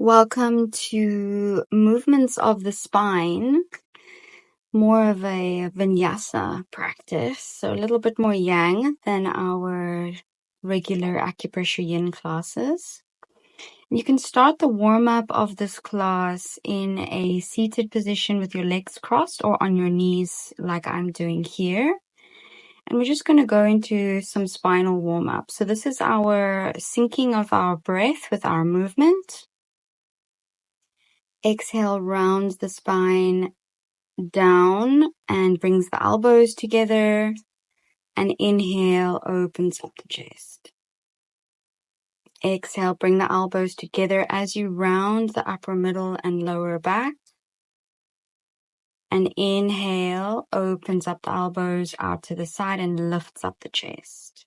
Welcome to movements of the spine, more of a vinyasa practice, so a little bit more yang than our regular acupressure yin classes. You can start the warm-up of this class in a seated position with your legs crossed or on your knees like I'm doing here. And we're just going to go into some spinal warm-up. So this is our syncing of our breath with our movement. Exhale, rounds the spine down and brings the elbows together. And inhale, opens up the chest. Exhale, bring the elbows together as you round the upper, middle, and lower back. And inhale, opens up the elbows out to the side and lifts up the chest.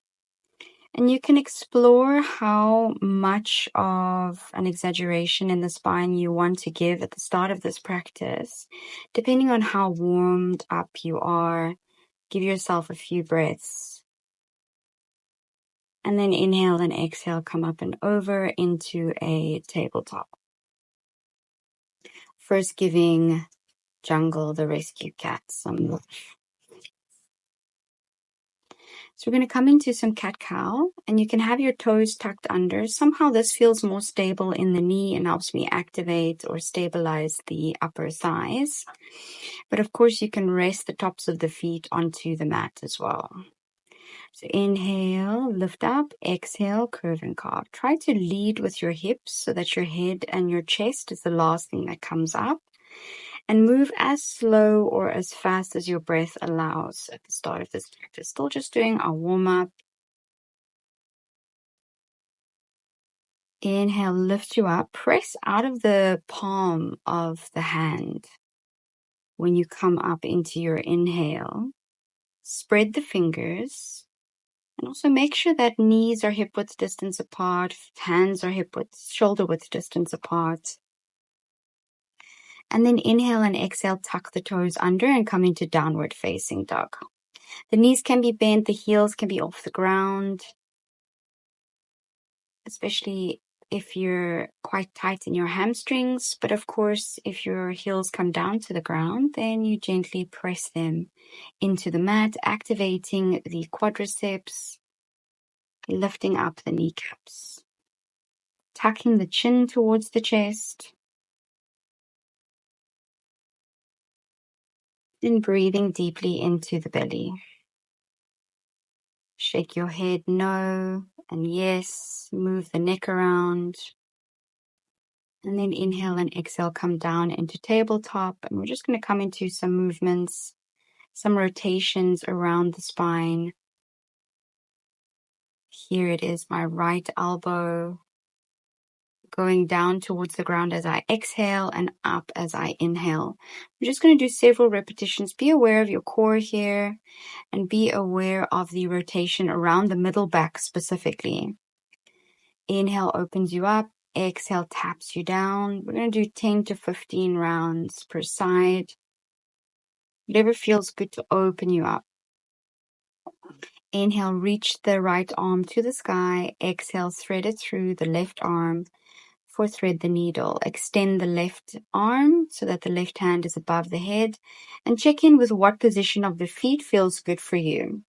And you can explore how much of an exaggeration in the spine you want to give at the start of this practice. Depending on how warmed up you are, give yourself a few breaths. And then inhale and exhale, come up and over into a tabletop. First giving Jungle, the rescue cat, some love. So we're going to come into some cat-cow, and you can have your toes tucked under. Somehow this feels more stable in the knee and helps me activate or stabilize the upper thighs. But of course, you can rest the tops of the feet onto the mat as well. So inhale, lift up, exhale, curve and carve. Try to lead with your hips so that your head and your chest is the last thing that comes up. And move as slow or as fast as your breath allows at the start of this practice. Still just doing our warm-up. Inhale, lift you up. Press out of the palm of the hand when you come up into your inhale. Spread the fingers. And also make sure that knees are hip-width distance apart. Hands are hip-width, shoulder-width distance apart. And then inhale and exhale, tuck the toes under and come into downward facing dog. The knees can be bent, the heels can be off the ground, especially if you're quite tight in your hamstrings. But of course, if your heels come down to the ground, then you gently press them into the mat, activating the quadriceps, lifting up the kneecaps, tucking the chin towards the chest. Then breathing deeply into the belly. Shake your head no and yes. Move the neck around. And then inhale and exhale, come down into tabletop. And we're just going to come into some movements, some rotations around the spine. Here it is, my right elbow going down towards the ground as I exhale and up as I inhale. We're just going to do several repetitions. Be aware of your core here and be aware of the rotation around the middle back specifically. Inhale opens you up. Exhale taps you down. We're going to do 10 to 15 rounds per side. Whatever feels good to open you up. Inhale, reach the right arm to the sky. Exhale, thread it through the left arm. For thread the needle. Extend the left arm so that the left hand is above the head. And check in with what position of the feet feels good for you.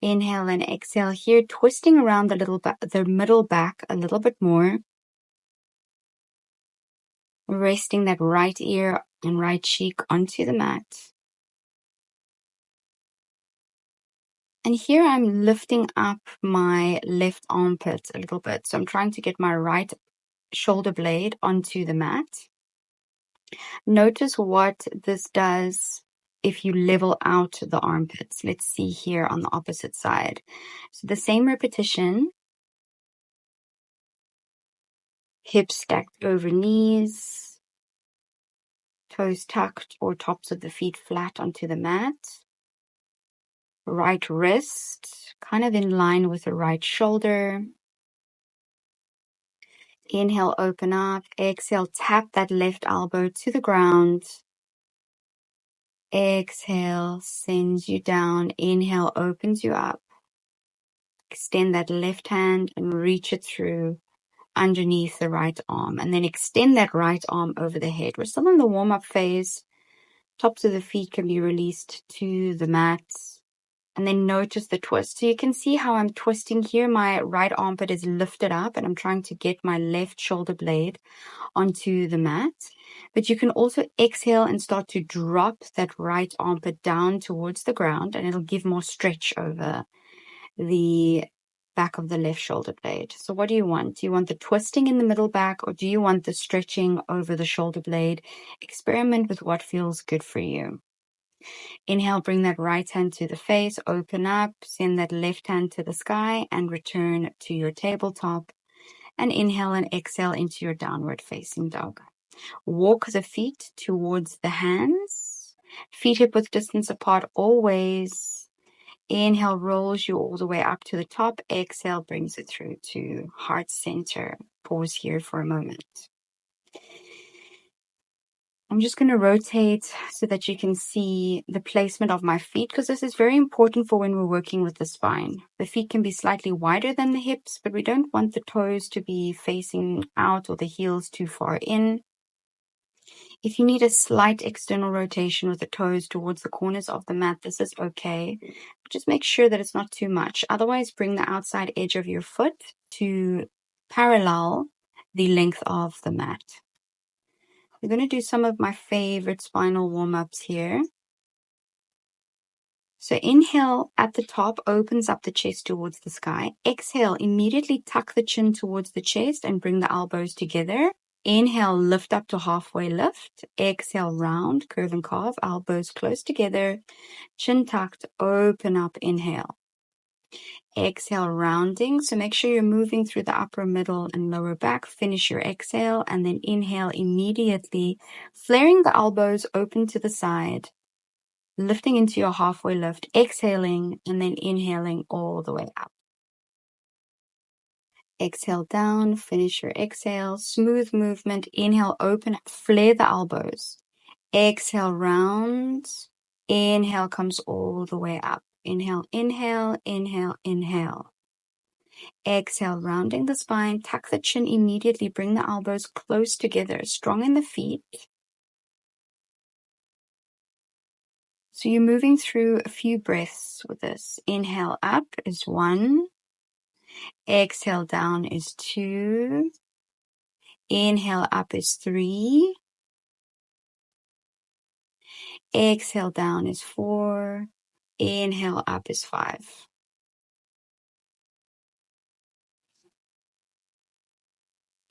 Inhale and exhale here, twisting around the middle back a little bit more. Resting that right ear and right cheek onto the mat. And here I'm lifting up my left armpit a little bit. So I'm trying to get my right shoulder blade onto the mat. Notice what this does if you level out the armpits. Let's see here on the opposite side. So the same repetition. Hips stacked over knees. Toes tucked or tops of the feet flat onto the mat. Right wrist kind of in line with the right shoulder. Inhale, open up. Exhale, tap that left elbow to the ground. Exhale, sends you down. Inhale, opens you up. Extend that left hand and reach it through underneath the right arm, and then extend that right arm over the head. We're still in the warm-up phase. Tops of the feet can be released to the mat, and then notice the twist. So you can see how I'm twisting here. My right armpit is lifted up, and I'm trying to get my left shoulder blade onto the mat. But you can also exhale and start to drop that right armpit down towards the ground, and it'll give more stretch over the back of the left shoulder blade. So what do you want? Do you want the twisting in the middle back, or do you want the stretching over the shoulder blade? Experiment with what feels good for you. Inhale, bring that right hand to the face, open up, send that left hand to the sky, and return to your tabletop. And inhale and exhale into your downward facing dog. Walk the feet towards the hands, feet hip width distance apart always. Inhale rolls you all the way up to the top. Exhale brings it through to heart center. Pause here for a moment. I'm just going to rotate so that you can see the placement of my feet, because this is very important for when we're working with the spine. The feet can be slightly wider than the hips, but we don't want the toes to be facing out or the heels too far in. If you need a slight external rotation with the toes towards the corners of the mat, this is okay. Just make sure that it's not too much. Otherwise, bring the outside edge of your foot to parallel the length of the mat. We're going to do some of my favorite spinal warm-ups here. So inhale at the top, opens up the chest towards the sky. Exhale, immediately tuck the chin towards the chest and bring the elbows together. Inhale, lift up to halfway lift. Exhale, round, curve and carve, elbows close together. Chin tucked, open up, inhale. Exhale, rounding. So make sure you're moving through the upper, middle, and lower back. Finish your exhale, and then inhale immediately, flaring the elbows open to the side, lifting into your halfway lift, exhaling, and then inhaling all the way up. Exhale down, finish your exhale, smooth movement. Inhale, open up, flare the elbows. Exhale, round. Inhale comes all the way up. Inhale, inhale, inhale, inhale. Exhale, rounding the spine, tuck the chin immediately, bring the elbows close together, strong in the feet. So you're moving through a few breaths with this. Inhale up is 1. Exhale down is 2. Inhale up is 3. Exhale down is 4. Inhale up is 5.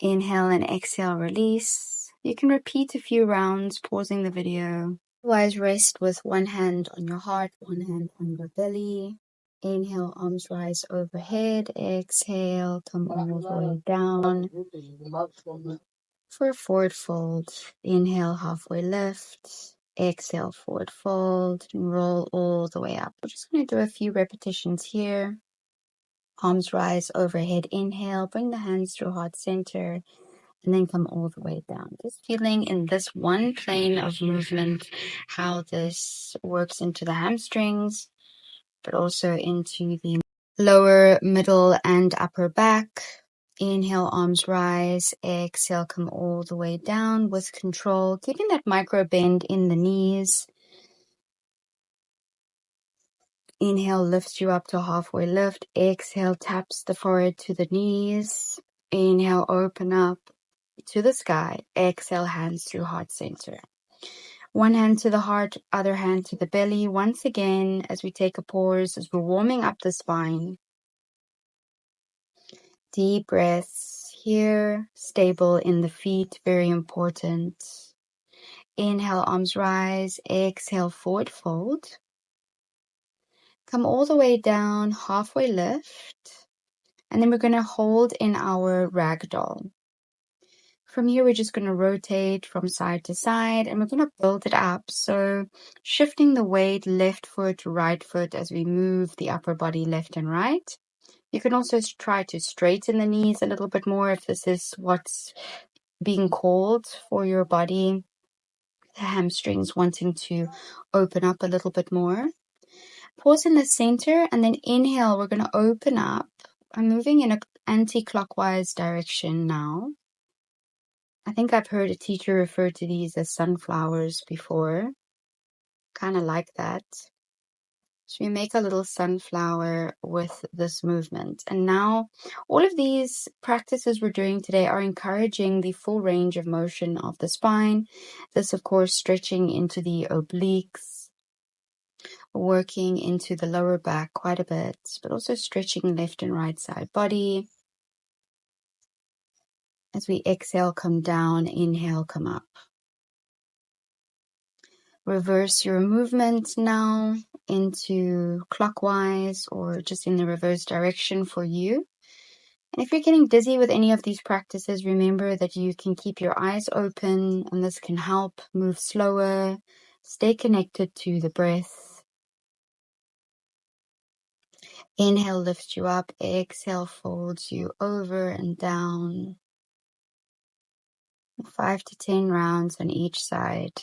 Inhale and exhale, release. You can repeat a few rounds, pausing the video. Otherwise, rest with one hand on your heart, one hand on your belly. Inhale, arms rise overhead. Exhale, come all the way down. For a forward fold, inhale, halfway lift. Exhale, forward fold, and roll all the way up. We're just going to do a few repetitions here. Arms rise overhead. Inhale, bring the hands through heart center, and then come all the way down. Just feeling in this one plane of movement how this works into the hamstrings, but also into the lower, middle, and upper back. Inhale, arms rise. Exhale, come all the way down with control, keeping that micro bend in the knees. Inhale lifts you up to halfway lift. Exhale taps the forehead to the knees. Inhale, open up to the sky. Exhale, hands through heart center. One hand to the heart, other hand to the belly. Once again, as we take a pause, as we're warming up the spine. Deep breaths here, stable in the feet, very important. Inhale, arms rise. Exhale, forward fold. Come all the way down, halfway lift. And then we're going to hold in our ragdoll. From here, we're just going to rotate from side to side, and we're going to build it up. So shifting the weight, left foot, right foot, as we move the upper body left and right. You can also try to straighten the knees a little bit more if this is what's being called for your body. The hamstrings wanting to open up a little bit more. Pause in the center, and then inhale, we're going to open up. I'm moving in anti-clockwise direction now. I think I've heard a teacher refer to these as sunflowers before. Kind of like that. So we make a little sunflower with this movement. And now all of these practices we're doing today are encouraging the full range of motion of the spine. This, of course, stretching into the obliques, working into the lower back quite a bit, but also stretching left and right side body. As we exhale, come down, inhale, come up. Reverse your movement now into clockwise or just in the reverse direction for you. And if you're getting dizzy with any of these practices, remember that you can keep your eyes open and this can help move slower, stay connected to the breath. Inhale lifts you up, exhale folds you over and down. 5 to 10 rounds on each side.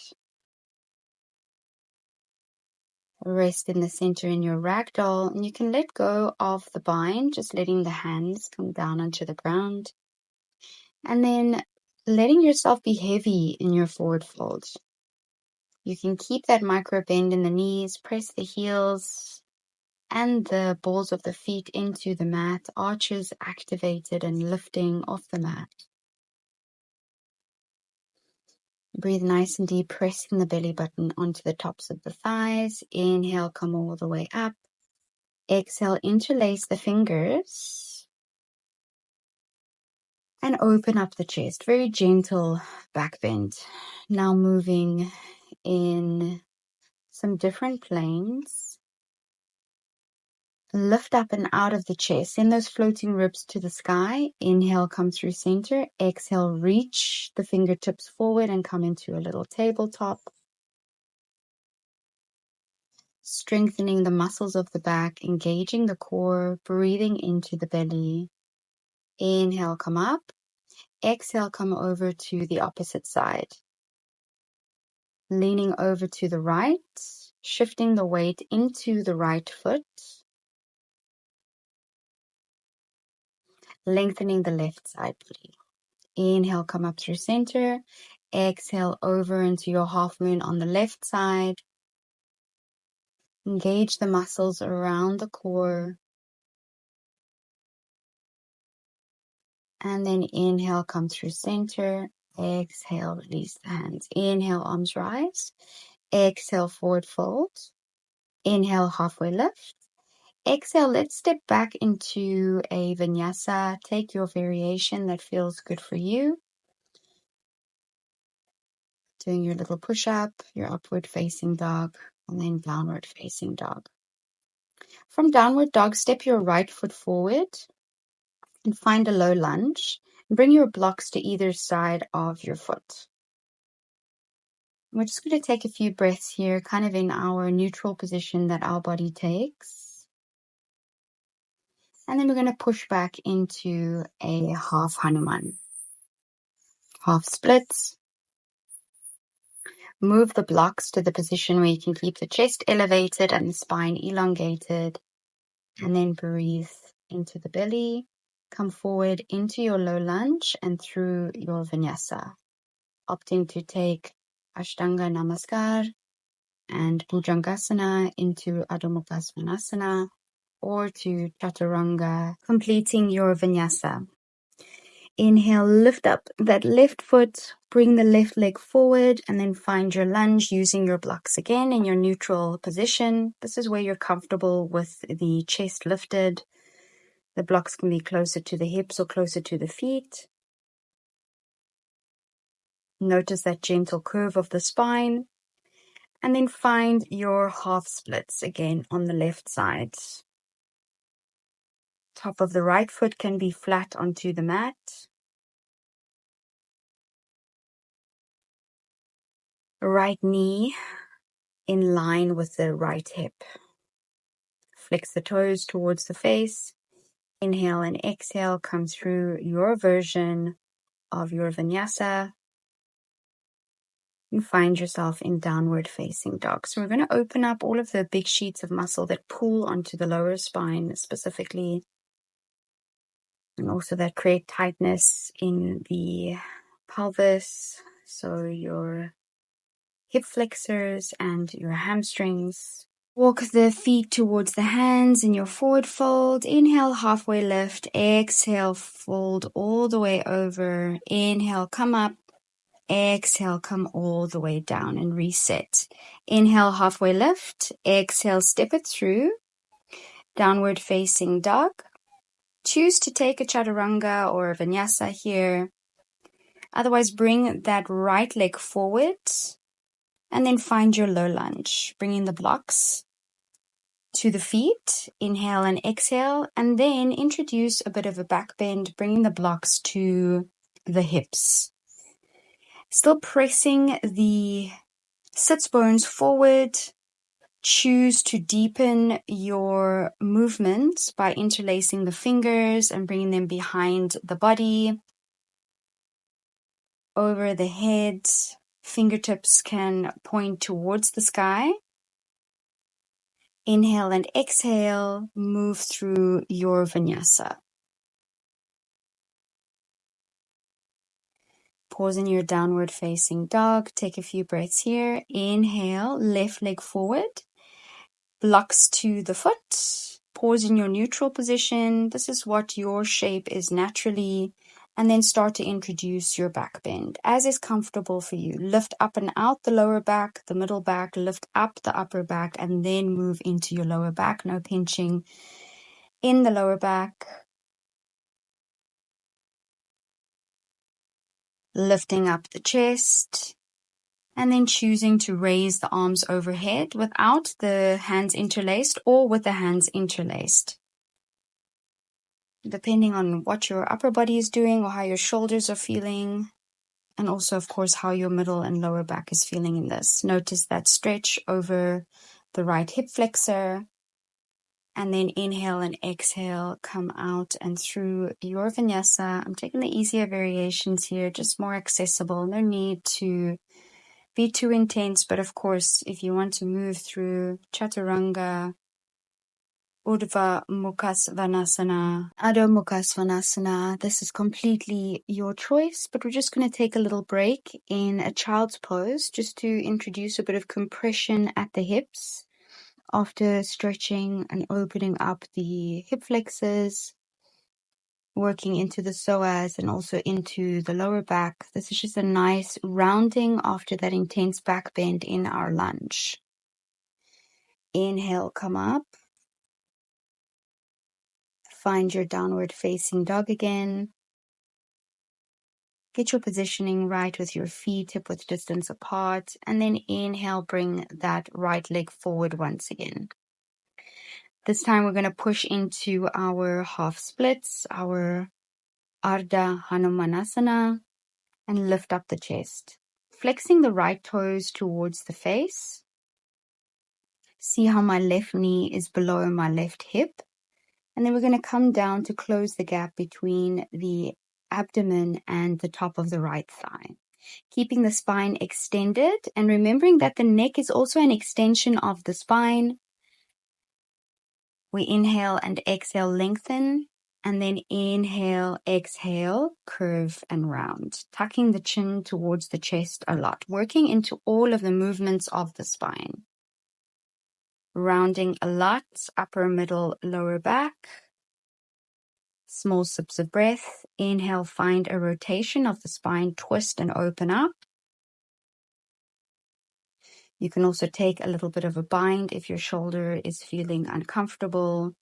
Rest in the center in your ragdoll, and you can let go of the bind, just letting the hands come down onto the ground. And then letting yourself be heavy in your forward fold. You can keep that micro bend in the knees, press the heels and the balls of the feet into the mat, arches activated and lifting off the mat. Breathe nice and deep, pressing the belly button onto the tops of the thighs. Inhale, come all the way up. Exhale, interlace the fingers and open up the chest. Very gentle back bend. Now moving in some different planes. Lift up and out of the chest. Send those floating ribs to the sky. Inhale, come through center. Exhale, reach the fingertips forward and come into a little tabletop. Strengthening the muscles of the back, engaging the core, breathing into the belly. Inhale, come up. Exhale, come over to the opposite side. Leaning over to the right, shifting the weight into the right foot. Lengthening the left side body. Inhale, come up through center. Exhale, over into your half moon on the left side. Engage the muscles around the core. And then inhale, come through center. Exhale, release the hands. Inhale, arms rise. Exhale, forward fold. Inhale, halfway lift. Exhale, let's step back into a vinyasa. Take your variation that feels good for you. Doing your little push-up, your upward facing dog, and then downward facing dog. From downward dog, step your right foot forward and find a low lunge. Bring your blocks to either side of your foot. We're just going to take a few breaths here, kind of in our neutral position that our body takes. And then we're going to push back into a half Hanuman. Half splits. Move the blocks to the position where you can keep the chest elevated and the spine elongated. And then breathe into the belly. Come forward into your low lunge and through your vinyasa. Opting to take Ashtanga Namaskar and Bhujangasana into Adho Mukha Svanasana, or to Chaturanga, completing your vinyasa. Inhale, lift up that left foot, bring the left leg forward, and then find your lunge using your blocks again in your neutral position. This is where you're comfortable with the chest lifted. The blocks can be closer to the hips or closer to the feet. Notice that gentle curve of the spine. And then find your half splits again on the left side. Top of the right foot can be flat onto the mat. Right knee in line with the right hip. Flex the toes towards the face. Inhale and exhale, come through your version of your vinyasa. And find yourself in downward facing dog. So we're going to open up all of the big sheets of muscle that pull onto the lower spine specifically. and also that create tightness in the pelvis, so your hip flexors and your hamstrings. Walk the feet towards the hands in your forward fold. Inhale, halfway lift. Exhale, fold all the way over. Inhale, come up. Exhale, come all the way down and reset. Inhale, halfway lift. Exhale, step it through. Downward facing dog. Choose to take a chaturanga or a vinyasa here. Otherwise, bring that right leg forward and then find your low lunge, bringing the blocks to the feet. Inhale and exhale, and then introduce a bit of a back bend, bringing the blocks to the hips. Still pressing the sits bones forward. Choose to deepen your movements by interlacing the fingers and bringing them behind the body, over the head. Fingertips can point towards the sky. Inhale and exhale, move through your vinyasa. Pause in your downward facing dog. Take a few breaths here. Inhale, left leg forward. Blocks to the foot. Pause in your neutral position. This is what your shape is naturally. And then start to introduce your back bend as is comfortable for you. Lift up and out the lower back, the middle back, lift up the upper back, and then move into your lower back. No pinching in the lower back. Lifting up the chest, and then choosing to raise the arms overhead without the hands interlaced or with the hands interlaced, depending on what your upper body is doing or how your shoulders are feeling, and also, of course, how your middle and lower back is feeling in this. Notice that stretch over the right hip flexor, and then inhale and exhale, come out and through your vinyasa. I'm taking the easier variations here, just more accessible. No need to be too intense, but of course, if you want to move through chaturanga, Urdhva Mukha Svanasana, Adho Mukha Svanasana, this is completely your choice, but we're just going to take a little break in a child's pose just to introduce a bit of compression at the hips after stretching and opening up the hip flexors, working into the psoas and also into the lower back. This is just a nice rounding after that intense back bend in our lunge. Inhale, come up. Find your downward facing dog again. Get your positioning right with your feet hip width distance apart. And then inhale, bring that right leg forward once again. This time we're going to push into our half splits, our Ardha Hanumanasana, and lift up the chest. Flexing the right toes towards the face. See how my left knee is below my left hip. And then we're going to come down to close the gap between the abdomen and the top of the right thigh. Keeping the spine extended and remembering that the neck is also an extension of the spine. We inhale and exhale, lengthen, and then inhale, exhale, curve and round. Tucking the chin towards the chest a lot, working into all of the movements of the spine. Rounding a lot, upper, middle, lower back. Small sips of breath. Inhale, find a rotation of the spine, twist and open up. You can also take a little bit of a bind if your shoulder is feeling uncomfortable.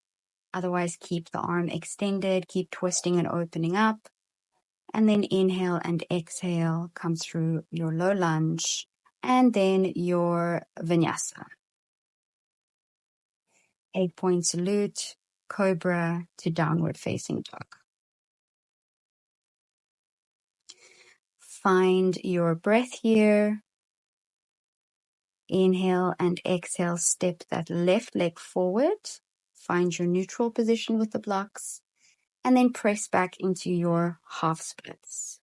Otherwise, keep the arm extended, keep twisting and opening up. And then inhale and exhale, come through your low lunge and then your vinyasa. 8-point salute, cobra to downward facing dog. Find your breath here. Inhale and exhale, step that left leg forward. Find your neutral position with the blocks. And then press back into your half splits.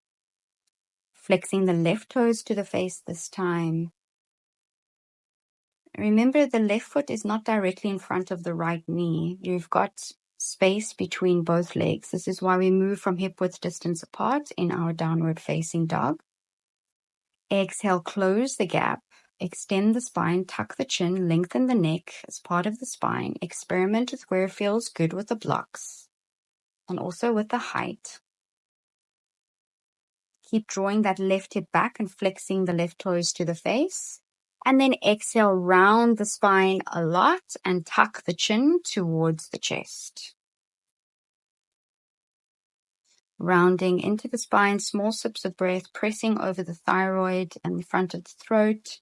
Flexing the left toes to the face this time. Remember, the left foot is not directly in front of the right knee. You've got space between both legs. This is why we move from hip width distance apart in our downward facing dog. Exhale, close the gap. Extend the spine, tuck the chin, lengthen the neck as part of the spine. Experiment with where it feels good with the blocks and also with the height. Keep drawing that left hip back and flexing the left toes to the face. And then exhale, round the spine a lot and tuck the chin towards the chest. Rounding into the spine, small sips of breath, pressing over the thyroid and the front of the throat.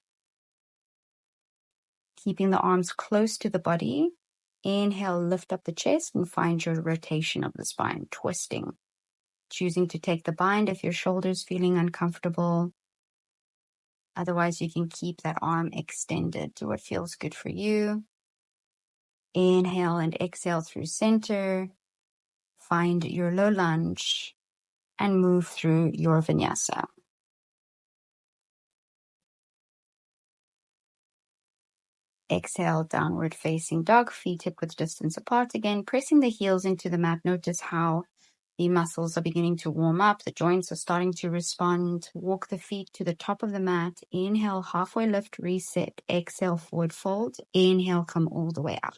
Keeping the arms close to the body. Inhale, lift up the chest and find your rotation of the spine, twisting. Choosing to take the bind if your shoulder's feeling uncomfortable. Otherwise, you can keep that arm extended to what feels good for you. Inhale and exhale through center. Find your low lunge and move through your vinyasa. Exhale, downward facing dog, feet hip width distance apart again, pressing the heels into the mat. Notice how the muscles are beginning to warm up. The joints are starting to respond. Walk the feet to the top of the mat. Inhale, halfway lift, reset. Exhale, forward fold. Inhale, come all the way up.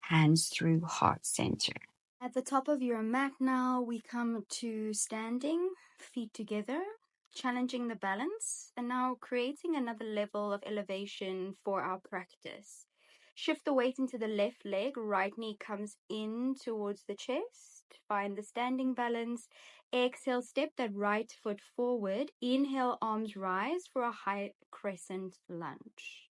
Hands through heart center. At the top of your mat now, we come to standing, feet together, challenging the balance, and now creating another level of elevation for our practice. Shift the weight into the left leg, right knee comes in towards the chest. Find the standing balance. Exhale, step that right foot forward. Inhale, arms rise for a high crescent lunge.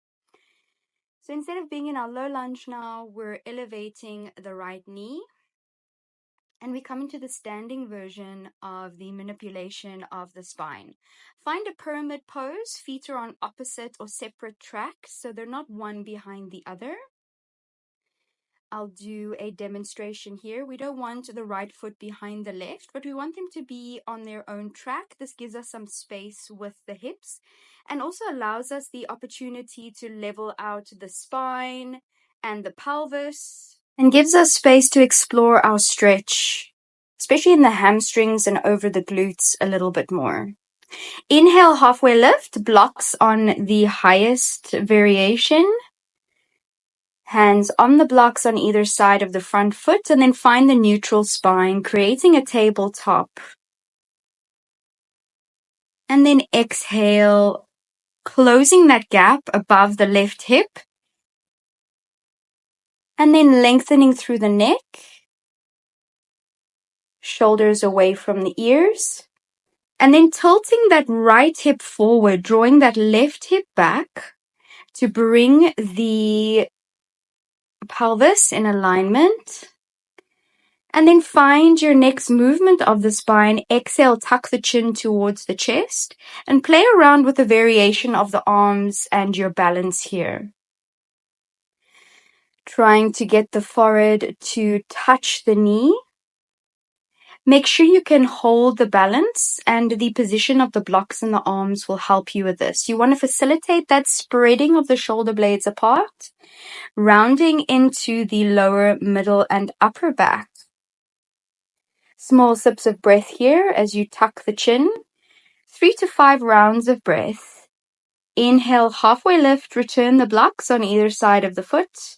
So instead of being in our low lunge now, we're elevating the right knee. And we come into the standing version of the manipulation of the spine. Find a pyramid pose. Feet are on opposite or separate tracks, so they're not one behind the other. I'll do a demonstration here. We don't want the right foot behind the left, but we want them to be on their own track. This gives us some space with the hips and also allows us the opportunity to level out the spine and the pelvis and gives us space to explore our stretch, especially in the hamstrings and over the glutes a little bit more. Inhale, halfway lift, blocks on the highest variation. Hands on the blocks on either side of the front foot, and then find the neutral spine, creating a tabletop. And then exhale, closing that gap above the left hip, and then lengthening through the neck, shoulders away from the ears, and then tilting that right hip forward, drawing that left hip back to bring the pelvis in alignment. And then find your next movement of the spine. Exhale, tuck the chin towards the chest and play around with the variation of the arms and your balance here. Trying to get the forehead to touch the knee. Make sure you can hold the balance, and the position of the blocks in the arms will help you with this. You want to facilitate that spreading of the shoulder blades apart, rounding into the lower, middle, and upper back. Small sips of breath here as you tuck the chin. 3 to 5 rounds of breath. Inhale, halfway lift, return the blocks on either side of the foot.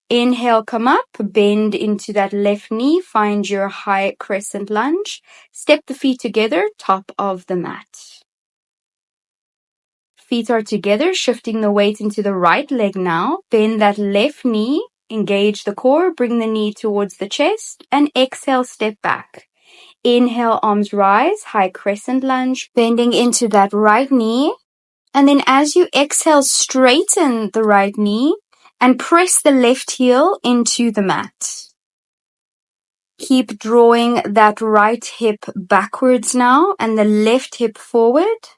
Inhale, come up, bend into that left knee, find your high crescent lunge. Step the feet together, top of the mat. Feet are together, shifting the weight into the right leg now. Bend that left knee, engage the core, bring the knee towards the chest, and exhale, step back. Inhale, arms rise, high crescent lunge, bending into that right knee. And then as you exhale, straighten the right knee and press the left heel into the mat. Keep drawing that right hip backwards now and the left hip forward.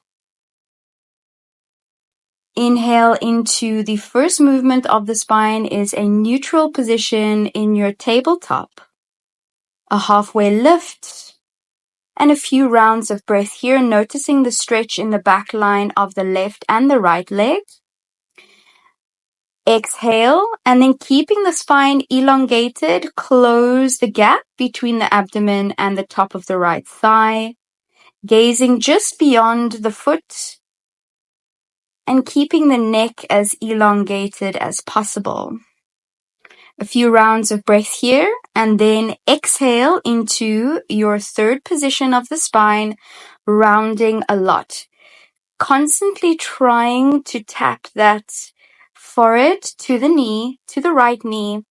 Inhale into the first movement of the spine is a neutral position in your tabletop. A halfway lift. And a few rounds of breath here, noticing the stretch in the back line of the left and the right leg. Exhale, and then keeping the spine elongated, close the gap between the abdomen and the top of the right thigh, gazing just beyond the foot and keeping the neck as elongated as possible. A few rounds of breath here, and then exhale into your third position of the spine, rounding a lot. Constantly trying to tap that forehead to the knee, to the right knee.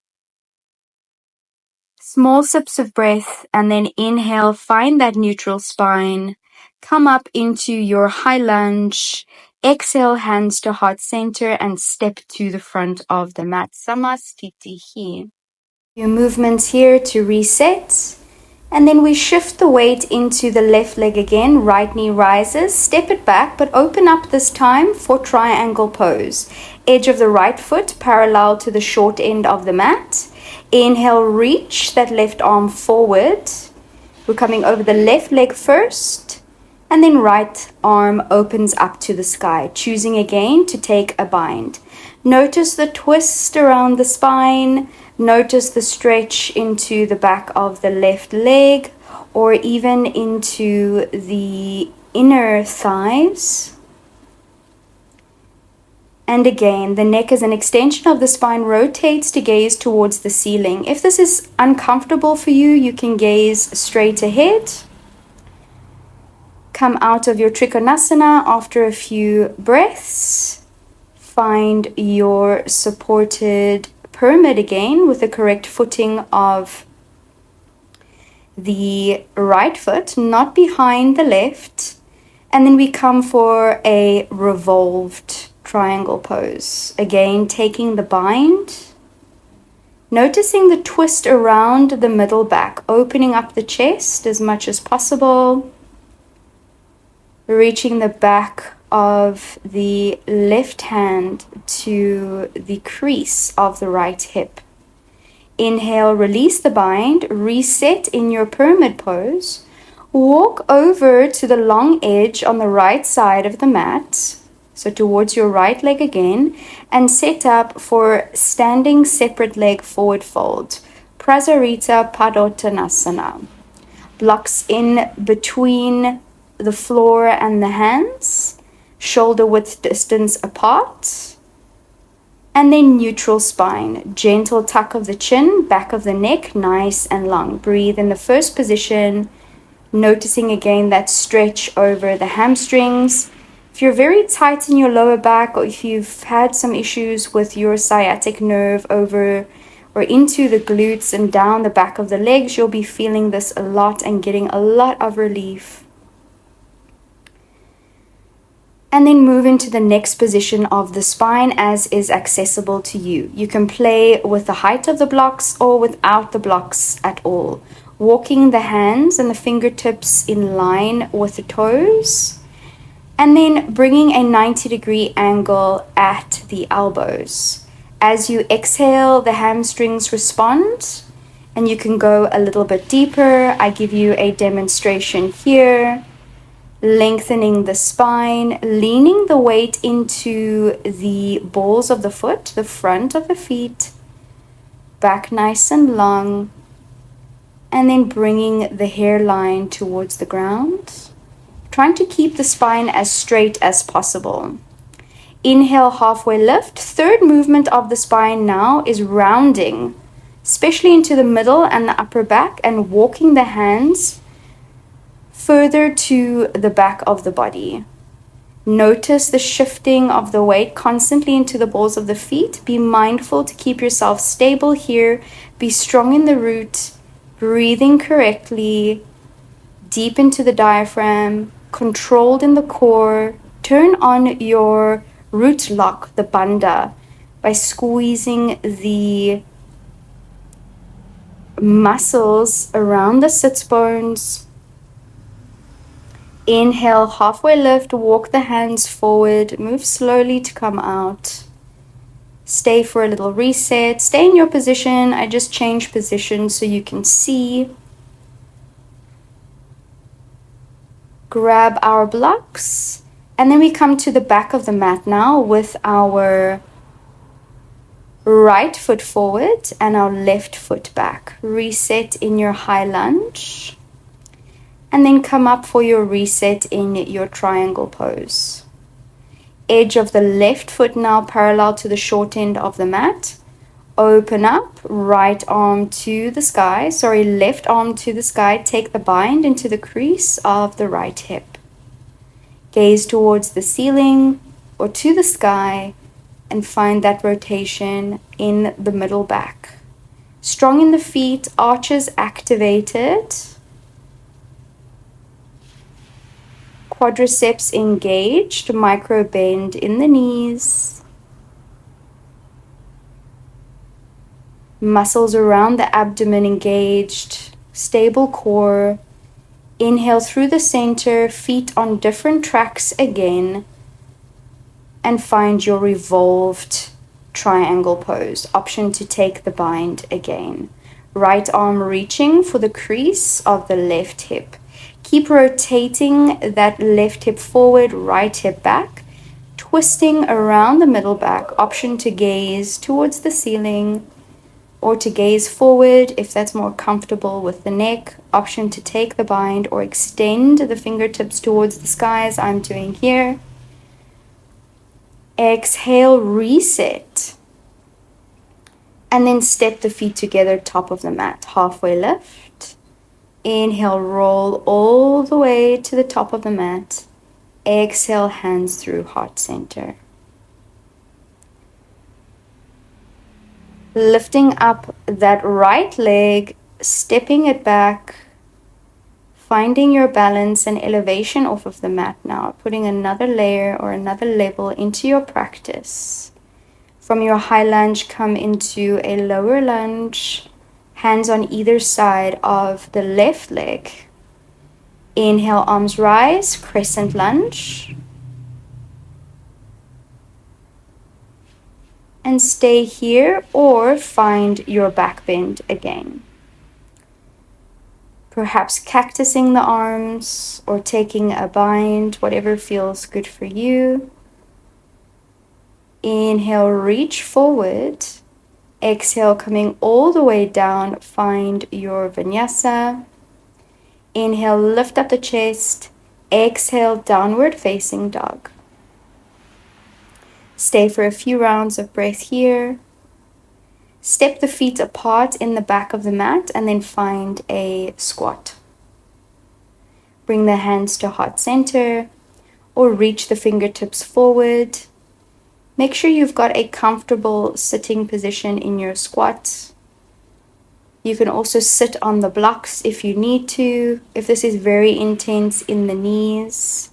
Small sips of breath, and then inhale, find that neutral spine. Come up into your high lunge. Exhale, hands to heart center, and step to the front of the mat. Samastitihi. Your movements here to reset. And then we shift the weight into the left leg again. Right knee rises. Step it back, but open up this time for triangle pose. Edge of the right foot parallel to the short end of the mat. Inhale, reach that left arm forward. We're coming over the left leg first. And then right arm opens up to the sky, choosing again to take a bind. Notice the twist around the spine. Notice the stretch into the back of the left leg or even into the inner thighs. And again, the neck as an extension of the spine rotates to gaze towards the ceiling. If this is uncomfortable for you, you can gaze straight ahead. Come out of your Trikonasana after a few breaths. Find your supported pyramid again with the correct footing of the right foot, not behind the left. And then we come for a revolved triangle pose. Again, taking the bind. Noticing the twist around the middle back, opening up the chest as much as possible. Reaching the back of the left hand to the crease of the right hip. Inhale, release the bind, reset in your pyramid pose. Walk over to the long edge on the right side of the mat, so towards your right leg again, and set up for standing separate leg forward fold. Prasarita Padottanasana. Blocks in between the floor and the hands, shoulder width distance apart, and then neutral spine, gentle tuck of the chin, back of the neck, nice and long. Breathe in the first position, noticing again that stretch over the hamstrings. If you're very tight in your lower back, or if you've had some issues with your sciatic nerve over or into the glutes and down the back of the legs, you'll be feeling this a lot and getting a lot of relief. And then move into the next position of the spine as is accessible to you. You can play with the height of the blocks or without the blocks at all. Walking the hands and the fingertips in line with the toes. And then bringing a 90-degree angle at the elbows. As you exhale, the hamstrings respond. And you can go a little bit deeper. I give you a demonstration here. Lengthening the spine, leaning the weight into the balls of the foot, the front of the feet, back nice and long, and then bringing the hairline towards the ground, trying to keep the spine as straight as possible. Inhale, halfway lift. Third movement of the spine now is rounding, especially into the middle and the upper back, and walking the hands further to the back of the body. Notice the shifting of the weight constantly into the balls of the feet. Be mindful to keep yourself stable here. Be strong in the root, breathing correctly, deep into the diaphragm, controlled in the core. Turn on your root lock, the bandha, by squeezing the muscles around the sits bones. Inhale, halfway lift, walk the hands forward, move slowly to come out. Stay for a little reset. Stay in your position. I just changed position so you can see. Grab our blocks. And then we come to the back of the mat now with our Right foot forward and our left foot back. Reset in your high lunge. And then come up for your reset in your triangle pose. Edge of the left foot now parallel to the short end of the mat. Open up, right arm to the sky. Left arm to the sky. Take the bind into the crease of the right hip. Gaze towards the ceiling or to the sky and find that rotation in the middle back. Strong in the feet, arches activated. Quadriceps engaged, micro bend in the knees. Muscles around the abdomen engaged, stable core. Inhale through the center, feet on different tracks again, and find your revolved triangle pose. Option to take the bind again. Right arm reaching for the crease of the left hip. Keep rotating that left hip forward, right hip back, twisting around the middle back. Option to gaze towards the ceiling or to gaze forward if that's more comfortable with the neck. Option to take the bind or extend the fingertips towards the sky as I'm doing here. Exhale, reset. And then step the feet together, top of the mat, halfway lift. Inhale, roll all the way to the top of the mat. Exhale, hands through heart center. Lifting up that right leg, stepping it back, finding your balance and elevation off of the mat now, putting another layer or another level into your practice. From your high lunge, come into a lower lunge, hands on either side of the left leg. Inhale, arms rise, crescent lunge. And stay here or find your back bend again. Perhaps cactusing the arms or taking a bind, whatever feels good for you. Inhale, reach forward. Exhale, coming all the way down, find your vinyasa. Inhale, lift up the chest. Exhale, downward facing dog. Stay for a few rounds of breath here. Step the feet apart in the back of the mat and then find a squat. Bring the hands to heart center or reach the fingertips forward. Make sure you've got a comfortable sitting position in your squat. You can also sit on the blocks if you need to. If this is very intense in the knees,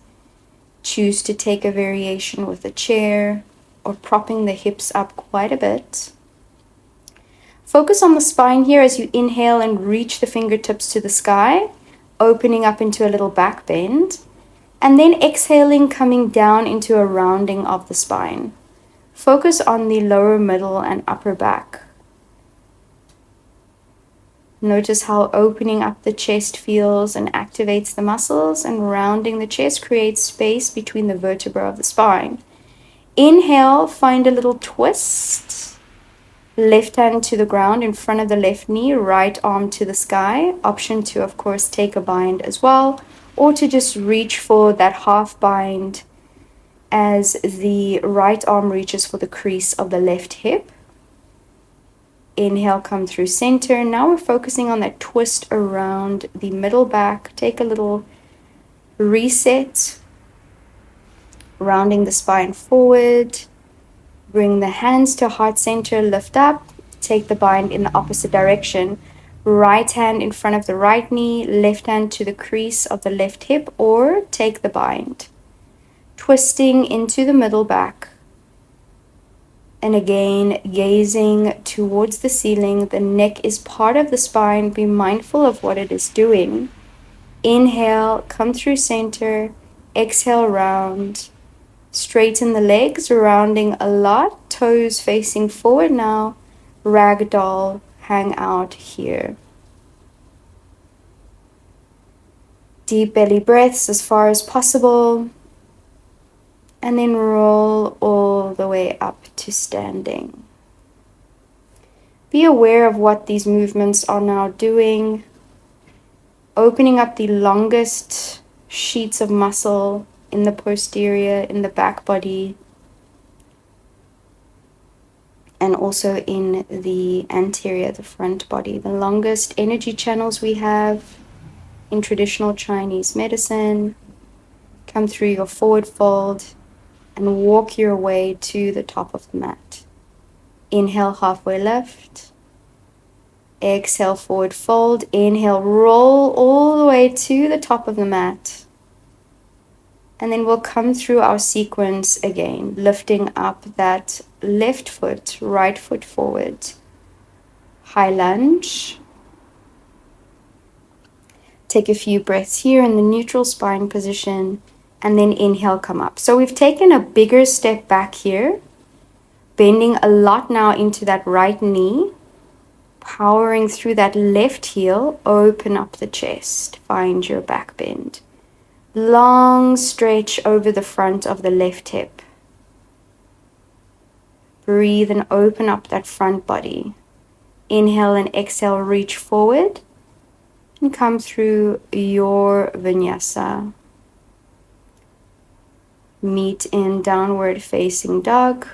choose to take a variation with a chair or propping the hips up quite a bit. Focus on the spine here as you inhale and reach the fingertips to the sky, opening up into a little back bend, and then exhaling, coming down into a rounding of the spine. Focus on the lower, middle, and upper back. Notice how opening up the chest feels and activates the muscles, and rounding the chest creates space between the vertebrae of the spine. Inhale, find a little twist. Left hand to the ground in front of the left knee, right arm to the sky. Option to, of course, take a bind as well, or to just reach for that half bind as the right arm reaches for the crease of the left hip. Inhale, come through center. Now we're focusing on that twist around the middle back. Take a little reset. Rounding the spine forward. Bring the hands to heart center, lift up. Take the bind in the opposite direction. Right hand in front of the right knee, left hand to the crease of the left hip, or take the bind. Twisting into the middle back. And again, gazing towards the ceiling. The neck is part of the spine. Be mindful of what it is doing. Inhale, come through center. Exhale, round. Straighten the legs, rounding a lot. Toes facing forward now. Ragdoll, hang out here. Deep belly breaths as far as possible. And then roll all the way up to standing. Be aware of what these movements are now doing. Opening up the longest sheets of muscle in the posterior, in the back body, and also in the anterior, the front body. The longest energy channels we have in traditional Chinese medicine. Come through your forward fold and walk your way to the top of the mat. Inhale, halfway lift. Exhale, forward fold. Inhale, roll all the way to the top of the mat. And then we'll come through our sequence again, lifting up that left foot, right foot forward. High lunge. Take a few breaths here in the neutral spine position, and then inhale, come up. So we've taken a bigger step back here, bending a lot now into that right knee, powering through that left heel, open up the chest, find your back bend. Long stretch over the front of the left hip. Breathe and open up that front body. Inhale and exhale, reach forward and come through your vinyasa. Meet in downward facing dog.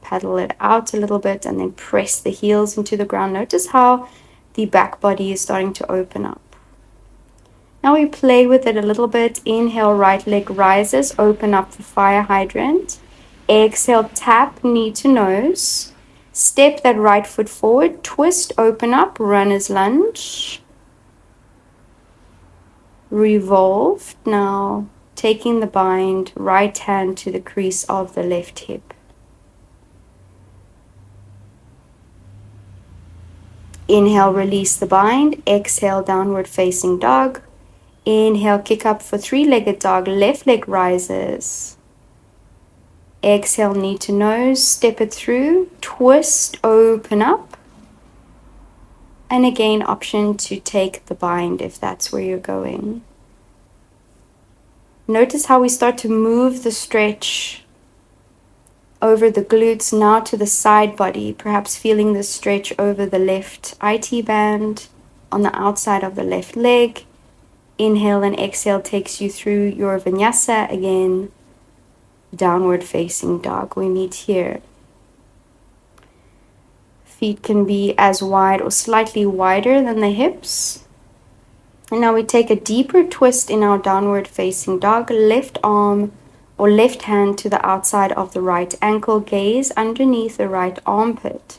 Paddle it out a little bit and then press the heels into the ground. Notice how the back body is starting to open up. Now we play with it a little bit. Inhale, right leg rises, open up the fire hydrant. Exhale, tap knee to nose. Step that right foot forward, twist, open up, runner's lunge. Revolve. Now taking the bind, right hand to the crease of the left hip. Inhale, release the bind. Exhale, downward facing dog. Inhale, kick up for three-legged dog. Left leg rises. Exhale, knee to nose. Step it through. Twist, open up. And again, option to take the bind if that's where you're going. Notice how we start to move the stretch over the glutes now to the side body, perhaps feeling the stretch over the left IT band on the outside of the left leg. Inhale and exhale takes you through your vinyasa again. Downward facing dog. We meet here. Feet can be as wide or slightly wider than the hips. And now we take a deeper twist in our downward facing dog. Left arm or left hand to the outside of the right ankle. Gaze underneath the right armpit.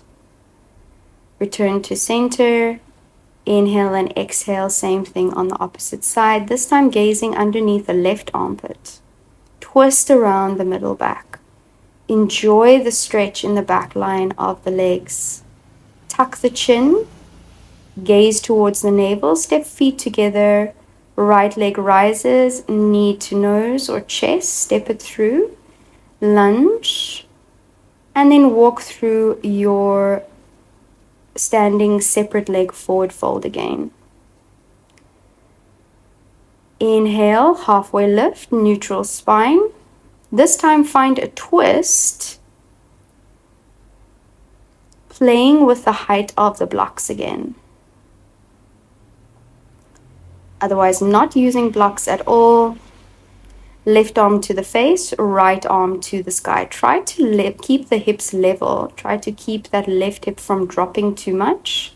Return to center. Inhale and exhale, same thing on the opposite side. This time gazing underneath the left armpit. Twist around the middle back. Enjoy the stretch in the back line of the legs. Tuck the chin. Gaze towards the navel. Step feet together. Right leg rises, knee to nose or chest. Step it through. Lunge. And then walk through your standing separate leg forward fold again. Inhale, halfway lift, neutral spine. This time find a twist, playing with the height of the blocks again. Otherwise, not using blocks at all. Left arm to the face, right arm to the sky. Try to keep the hips level. Try to keep that left hip from dropping too much.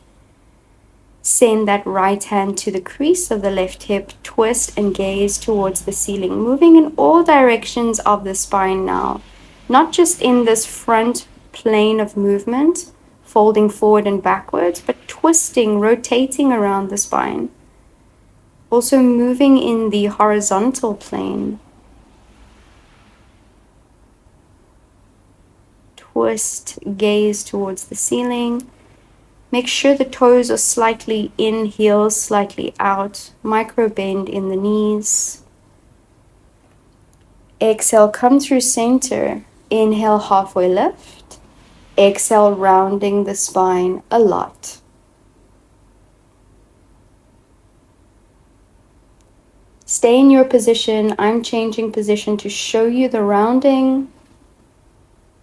Send that right hand to the crease of the left hip. Twist and gaze towards the ceiling. Moving in all directions of the spine now. Not just in this front plane of movement, folding forward and backwards, but twisting, rotating around the spine. Also moving in the horizontal plane. Twist, gaze towards the ceiling. Make sure the toes are slightly in, heels slightly out. Micro bend in the knees. Exhale, come through center. Inhale, halfway lift. Exhale, rounding the spine a lot. Stay in your position. I'm changing position to show you the rounding.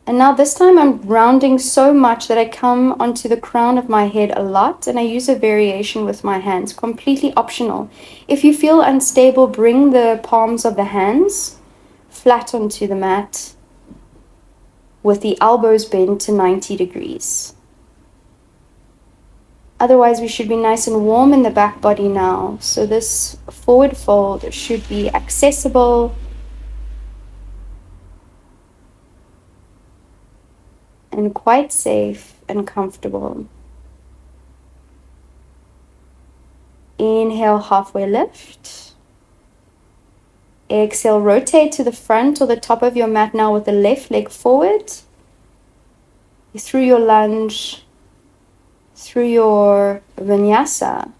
And now this time I'm rounding so much that I come onto the crown of my head a lot, and I use a variation with my hands, completely optional. If you feel unstable, bring the palms of the hands flat onto the mat with the elbows bent to 90 degrees. Otherwise, we should be nice and warm in the back body now. So this forward fold should be accessible and quite safe and comfortable. Inhale, halfway lift. Exhale, rotate to the front or the top of your mat now with the left leg forward. Through your lunge, through your vinyasa.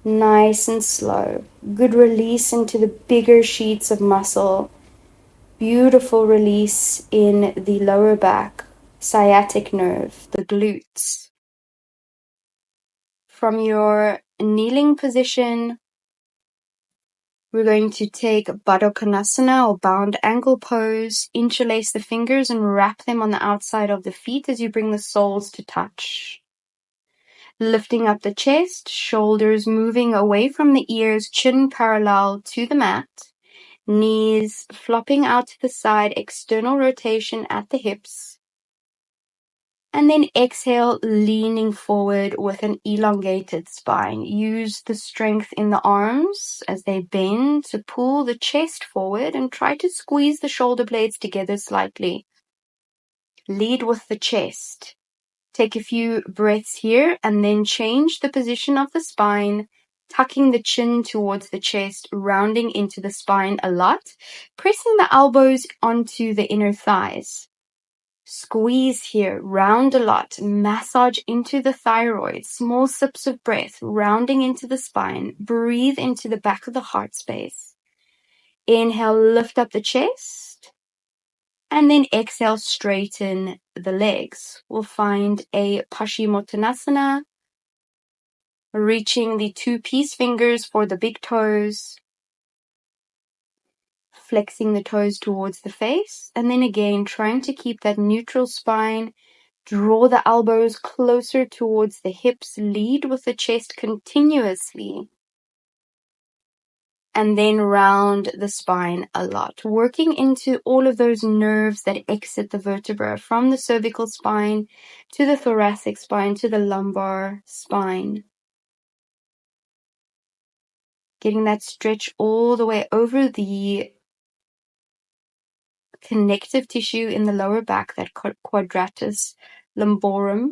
Nice and slow. Good release into the bigger sheets of muscle. Beautiful release in the lower back, sciatic nerve, the glutes. From your kneeling position, we're going to take Baddha Konasana or bound ankle pose, interlace the fingers and wrap them on the outside of the feet as you bring the soles to touch. Lifting up the chest, shoulders moving away from the ears, chin parallel to the mat, knees flopping out to the side, external rotation at the hips. And then exhale, leaning forward with an elongated spine. Use the strength in the arms as they bend to pull the chest forward and try to squeeze the shoulder blades together slightly. Lead with the chest. Take a few breaths here and then change the position of the spine, tucking the chin towards the chest, rounding into the spine a lot, pressing the elbows onto the inner thighs. Squeeze here, round a lot, massage into the thyroid, small sips of breath, rounding into the spine, breathe into the back of the heart space. Inhale, lift up the chest, and then exhale, straighten the legs. We'll find a Paschimottanasana, reaching the two peace fingers for the big toes, flexing the toes towards the face, and then again, trying to keep that neutral spine. Draw the elbows closer towards the hips, lead with the chest continuously, and then round the spine a lot, working into all of those nerves that exit the vertebra from the cervical spine to the thoracic spine to the lumbar spine. Getting that stretch all the way over the connective tissue in the lower back, that quadratus lumborum,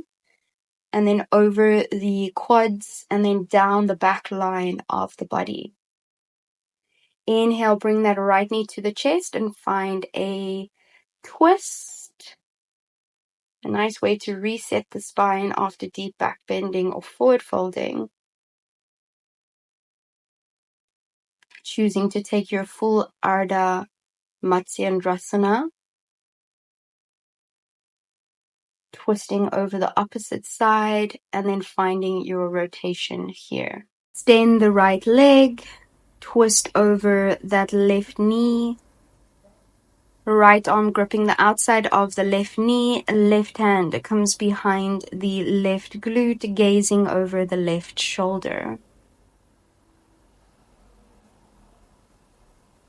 and then over the quads, and then down the back line of the body. Inhale, bring that right knee to the chest and find a twist. A nice way to reset the spine after deep back bending or forward folding. Choosing to take your full Ardha Matsyendrasana. Twisting over the opposite side and then finding your rotation here. Extend the right leg. Twist over that left knee. Right arm gripping the outside of the left knee. Left hand comes behind the left glute, gazing over the left shoulder.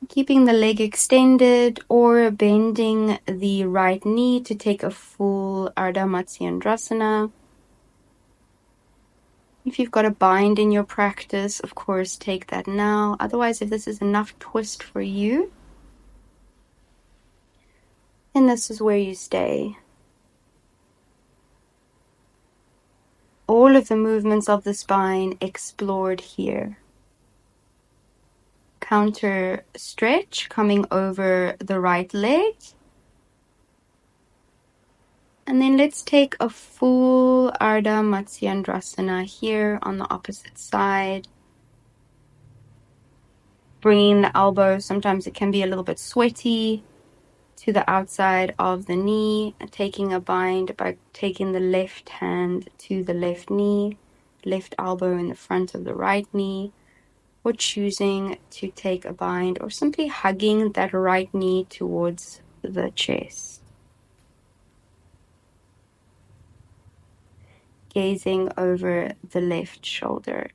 Keeping the leg extended or bending the right knee to take a full Ardha Matsyendrasana. If you've got a bind in your practice, of course, take that now. Otherwise, if this is enough twist for you, then this is where you stay. All of the movements of the spine explored here. Counter stretch coming over the right leg. And then let's take a full Ardha Matsyendrasana here on the opposite side. Bringing the elbows, sometimes it can be a little bit sweaty, to the outside of the knee, taking a bind by taking the left hand to the left knee, left elbow in the front of the right knee, or choosing to take a bind or simply hugging that right knee towards the chest. Gazing over the left shoulder.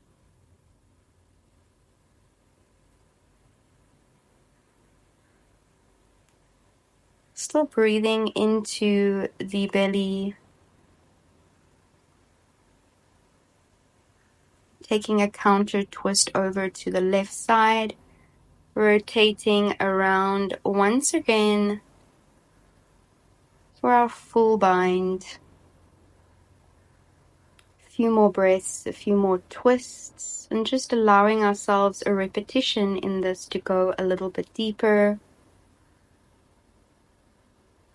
Still breathing into the belly. Taking a counter twist over to the left side. Rotating around once again for our full bind. A few more breaths, a few more twists, and just allowing ourselves a repetition in this to go a little bit deeper.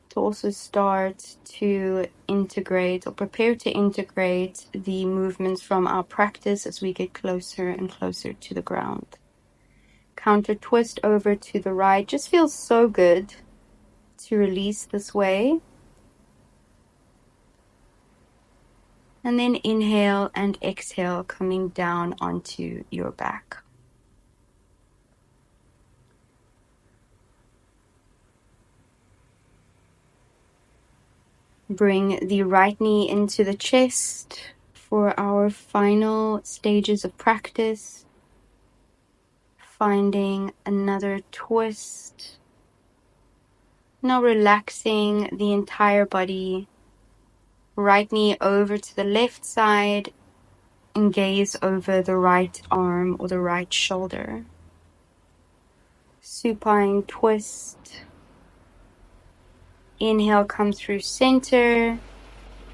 To also start to integrate or prepare to integrate the movements from our practice as we get closer and closer to the ground. Counter twist over to the right. Just feels so good to release this way. And then inhale and exhale, coming down onto your back. Bring the right knee into the chest for our final stages of practice. Finding another twist. Now relaxing the entire body. Right knee over to the left side and gaze over the right arm or the right shoulder. Supine twist. Inhale, come through center.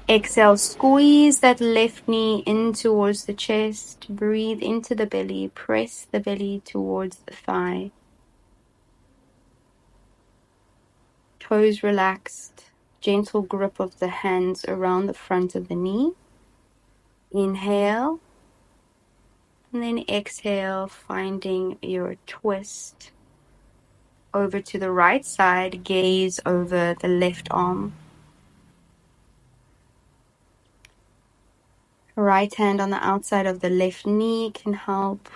Exhale, squeeze that left knee in towards the chest. Breathe into the belly. Press the belly towards the thigh. Toes relaxed. Gentle grip of the hands around the front of the knee. Inhale. And then exhale, finding your twist. Over to the right side, gaze over the left arm. Right hand on the outside of the left knee can help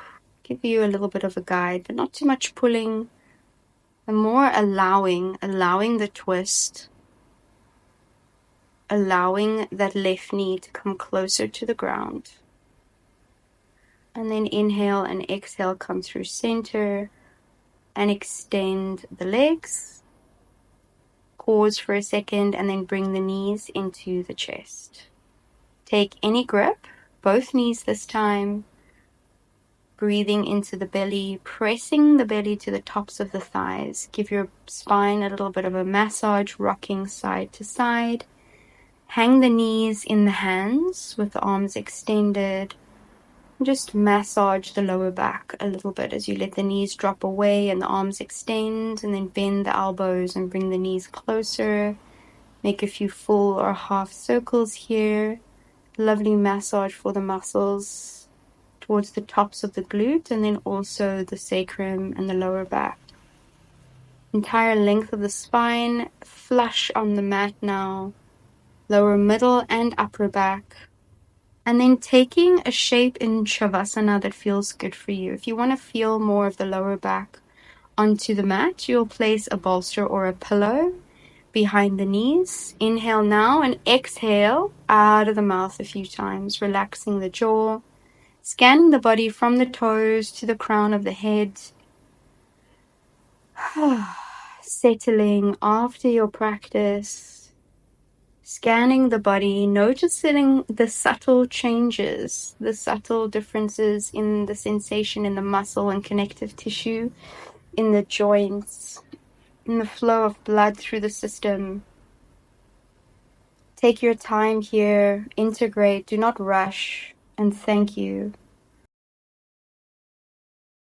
give you a little bit of a guide, but not too much pulling, and more allowing the twist, allowing that left knee to come closer to the ground. And then inhale and exhale, come through center and extend the legs. Pause for a second and then bring the knees into the chest. Take any grip, both knees this time. Breathing into the belly, pressing the belly to the tops of the thighs. Give your spine a little bit of a massage, rocking side to side. Hang the knees in the hands with the arms extended. Just massage the lower back a little bit as you let the knees drop away and the arms extend, and then bend the elbows and bring the knees closer. Make a few full or half circles here. Lovely massage for the muscles towards the tops of the glute and then also the sacrum and the lower back. Entire length of the spine, flush on the mat now. Lower middle and upper back. And then taking a shape in Shavasana that feels good for you. If you want to feel more of the lower back onto the mat, you'll place a bolster or a pillow behind the knees. Inhale now and exhale out of the mouth a few times, relaxing the jaw, scanning the body from the toes to the crown of the head. Settling after your practice, scanning the body, noticing the subtle changes, the subtle differences in the sensation in the muscle and connective tissue, in the joints, in the flow of blood through the system. Take your time here, integrate, do not rush, and thank you.